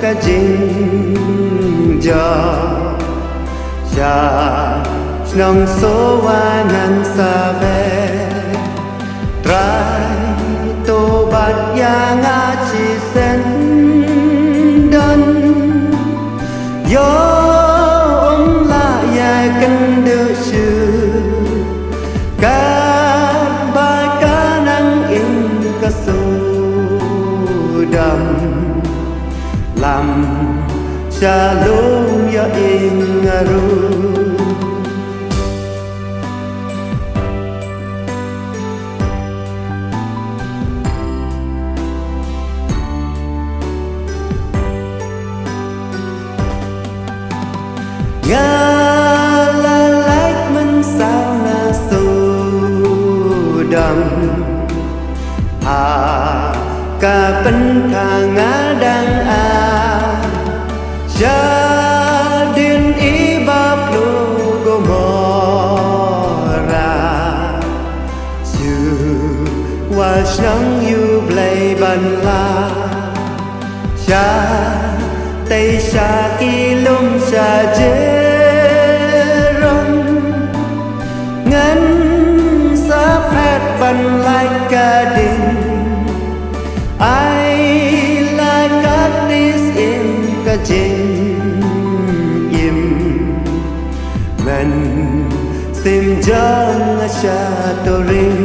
cả chính cho cha nong số hoa ngàn xa về trai tô bát ya ngã chỉ sen đơn gió ôm lại ya cân đưa chữ các bài ca năng in ca sâu đầm làm cha luôn ya in ngaru ngã lách mình sao na sâu đầm cả bên thà ngã đang gia đình ý bab lu gomora you was nang you play ban la cha tây sa ki lum sa je ngân sa phet ban lai ca đình ai la got this in ca jin im men sim jang sa to ring